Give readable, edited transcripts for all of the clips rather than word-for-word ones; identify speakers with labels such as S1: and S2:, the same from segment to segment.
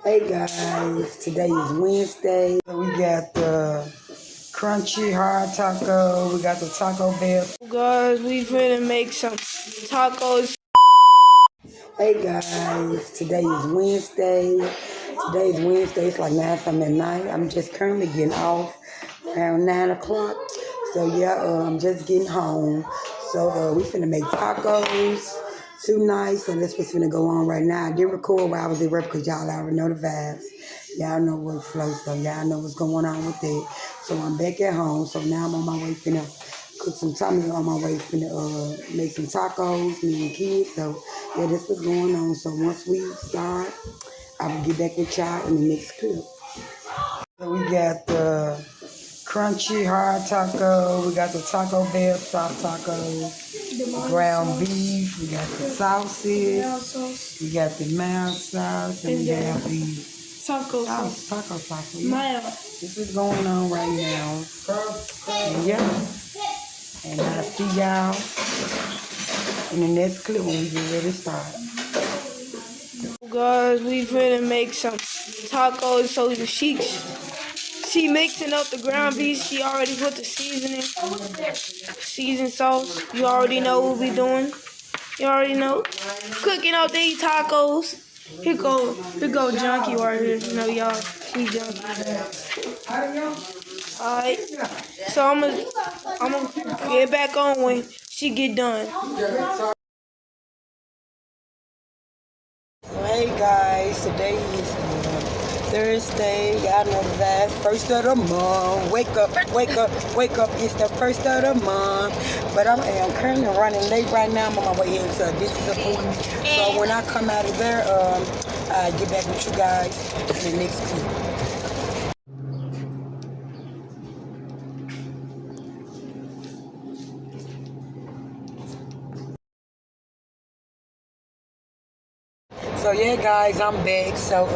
S1: Hey guys, today is Wednesday. We got the crunchy hard taco. We got the Taco Bell.
S2: Guys, we finna make some tacos.
S1: Hey guys, today is Wednesday. It's like 9 something at night. I'm just currently getting off around 9 o'clock. So yeah, I'm just getting home. So we finna make tacos tonight. So that's what's finna go on right now. I did record while I was at work because y'all already know the vibes. Y'all know workflow, so y'all know what's going on with it. So I'm back at home. So now I'm on my way finna cook some time on my way finna make some tacos, me and kids. So yeah, that's what's going on. So once we start, I will get back with y'all in the next clip. So we got the crunchy hard taco. We got the Taco Bell soft taco, ground beef. We got the sauces. We got the mild sauce, and we have the taco sauce. Yeah. This is going on right now. And yeah. And I'll see y'all in the next clip when we get ready to start.
S2: Guys, we finna make some tacos. So she mixing up the ground beef. She already put the season sauce. You already know what we doing. You already know. Cooking up these tacos. Here go Junkie right here. You know y'all, she Junkie. Alright. So I'm gonna get back on when she get done.
S1: Hey guys, today is Thursday. Y'all know that first of the month. Wake up, wake up, wake up. It's the first of the month. But I'm currently running late right now. I'm on my way here to a dentist appointment. So when I come out of there, I'll get back with you guys in the next clip. So yeah guys, I'm back. So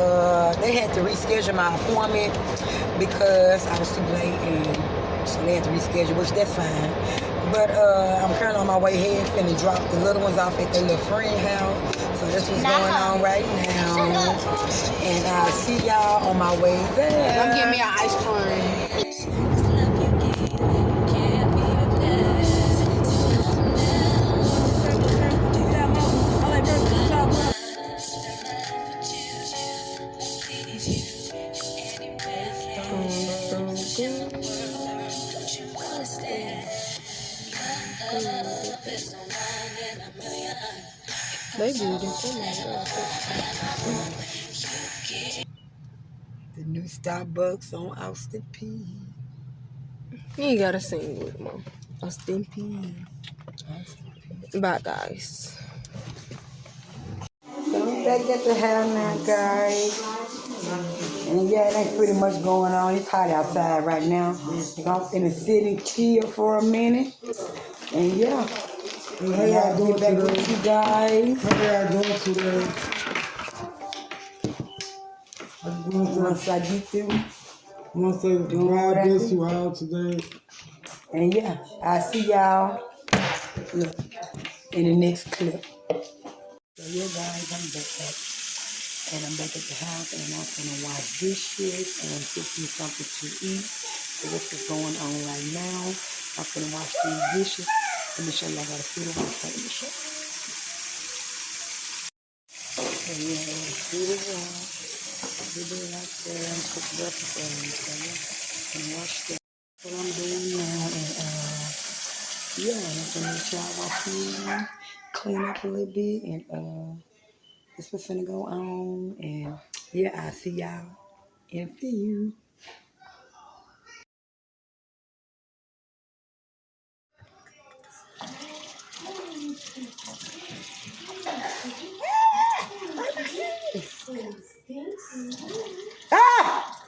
S1: they had to reschedule my appointment because I was too late, and so they had to reschedule, which that's fine. But I'm currently on my way here, finna drop the little ones off at their little friend house. So that's what's going on right now. And I'll see y'all on my way there.
S2: Come get me an ice cream.
S1: The new Starbucks on Austin P.
S2: You ain't gotta sing with me. Austin P. Bye, guys.
S1: So I'm back at the house now, guys. And yeah, that's pretty much going on. It's hot outside right now. So I'm finna sit and chill for a minute. And yeah. How y'all doing today? With you guys.
S3: How y'all doing today?
S1: Once I get through.
S3: Once God bless you all today.
S1: And yeah, I'll see y'all in the next clip. So yeah guys, I'm back. And I'm back at the house, and I'm gonna wash dishes and cook me something to eat. So this is going on right now. I'm gonna wash these dishes. Let me show you. I gotta see the wash. Let me show you. So yeah, see the wash. We do it like that and cook breakfast for me. So yeah, and wash that. What I'm doing now, and yeah, I'm gonna let y'all watch me clean up a little bit, and this what's gonna go on, and yeah, I'll see y'all in a few. Ah!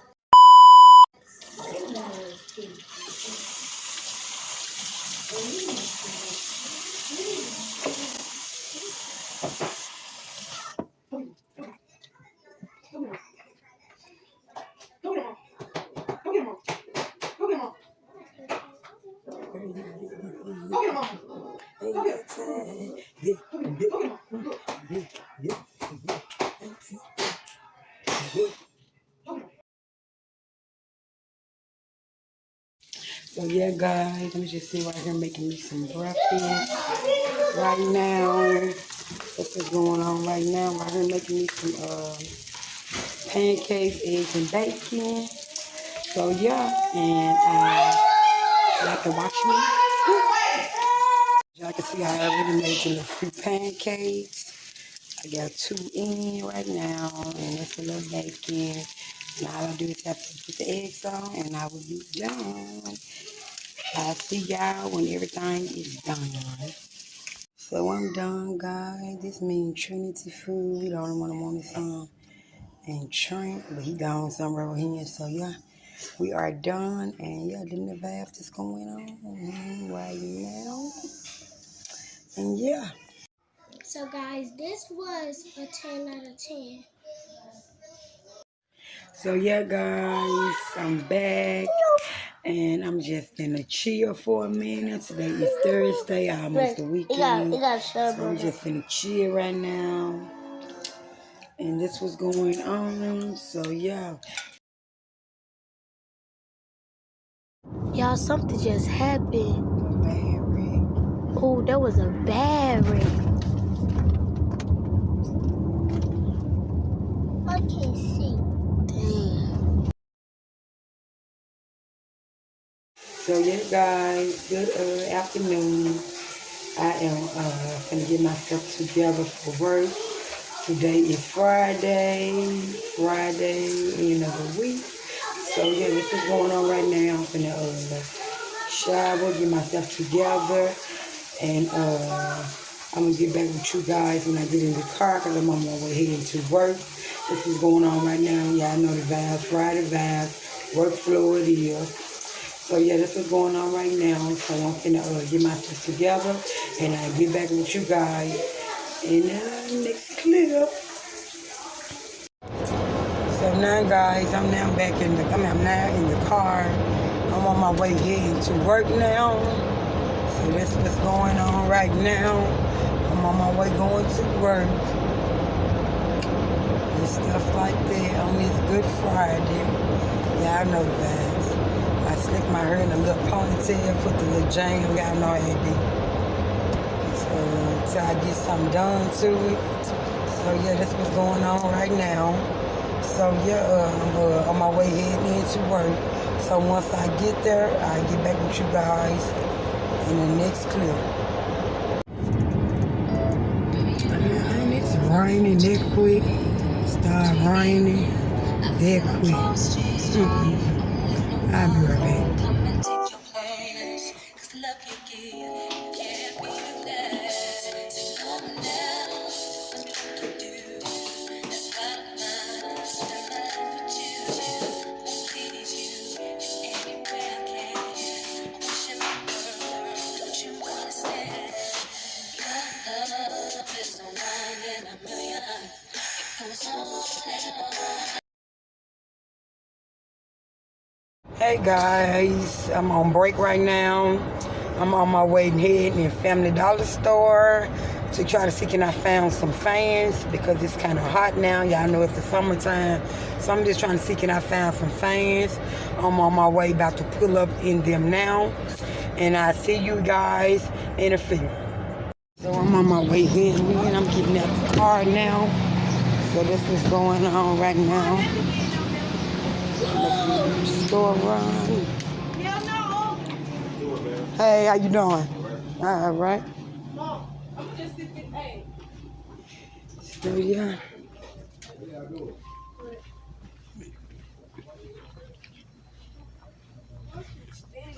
S1: So yeah, guys, let me just sit right here making me some breakfast right now. This is going on right now. Right here making me some pancakes, eggs, and bacon. So yeah, and y'all can watch me. Y'all can see how I really making the free pancakes. I got 2 in right now, and it's a little bacon. And all I do is have to put the eggs on, and I will be done. I'll see y'all when everything is done. So I'm done, guys. This means Trinity Food. We the only one that wanted some. And Trent, but he gone somewhere over here. So yeah, we are done. And yeah, then the bath is going on right now. And yeah.
S4: So guys, this was a 10 out of 10.
S1: So yeah, guys, I'm back. And I'm just gonna chill for a minute. Today is Thursday, almost the weekend. So I'm just gonna chill right now. And this was going on. So yeah.
S4: Y'all, something just happened.
S1: Bad wreck.
S4: Oh, that was a bad wreck. I can't see. Damn.
S1: So yeah, guys, good afternoon. I am gonna get myself together for work. Today is Friday, end of the week. So yeah, this is going on right now. I'm gonna shower, get myself together, and I'm gonna get back with you guys when I get in the car because I'm on my way heading to work. This is going on right now. Yeah, I know the vibes, Friday vibes, workflow it is. So yeah, this is going on right now. So I'm gonna get myself together, and I get back with you guys in the next clip. So now, guys, I'm now back in the. I'm now in the car. I'm on my way heading to work now. So that's what's going on right now. I'm on my way going to work. And stuff like that on this Good Friday. Yeah, I know the vibes. I slick my hair in a little ponytail, put the little jam, y'all know how it be. So until I get something done to it. So yeah, that's what's going on right now. So yeah, I'm on my way heading into work. So once I get there, I get back with you guys in the next clip. And it's raining that quick. Start raining that quick. I'll be right back. Hey guys, I'm on break right now. I'm on my way heading in Family Dollar store to try to see can I find some fans because it's kind of hot now. Y'all know it's the summertime. So I'm just trying to see can I find some fans. I'm on my way about to pull up in them now. And I see you guys in a few. So I'm on my way heading in. I'm getting out the car now. So this is going on right now. Store run. Hey, how you doing? All right. So yeah.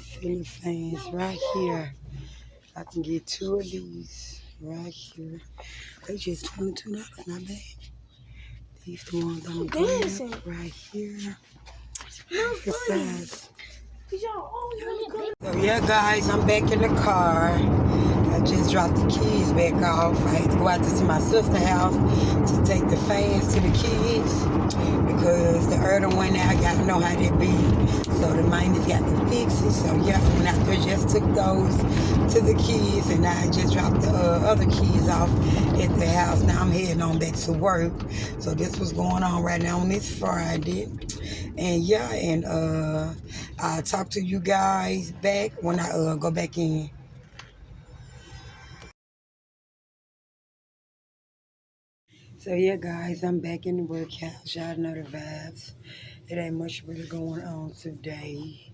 S1: Ceiling fans right here. I can get 2 of these right here. They just $22, not bad. These the ones I'm gonna grab right here. For size. So yeah, guys, I'm back in the car. I just dropped the keys back off. I had to go out to my sister's house to take the fans to the kids because the other went out. Y'all know how they be. So the maintenance got to fix it. So yeah, I went out there, just took those to the kids, and I just dropped the other kids off at the house. Now I'm heading on back to work. So this was going on right now on this Friday. And yeah, and I'll talk to you guys back when I go back in. So yeah, guys, I'm back in the workhouse. Y'all know the vibes. It ain't much really going on today.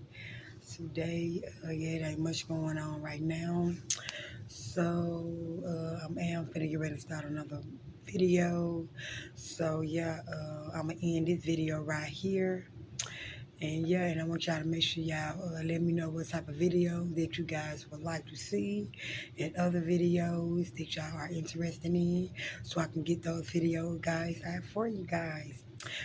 S1: Yeah, it ain't much going on right now. So I am finna get ready to start another video. So yeah, I'm gonna end this video right here. And yeah, and I want y'all to make sure y'all let me know what type of video that you guys would like to see and other videos that y'all are interested in, so I can get those videos, guys, out for you guys.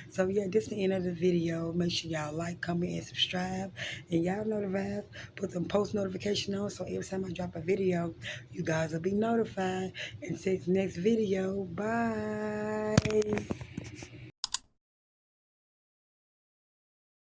S1: So yeah, this is the end of the video. Make sure y'all like, comment, and subscribe. And y'all know the vibes. Put them post notification on, so every time I drop a video, you guys will be notified. And see the next video. Bye.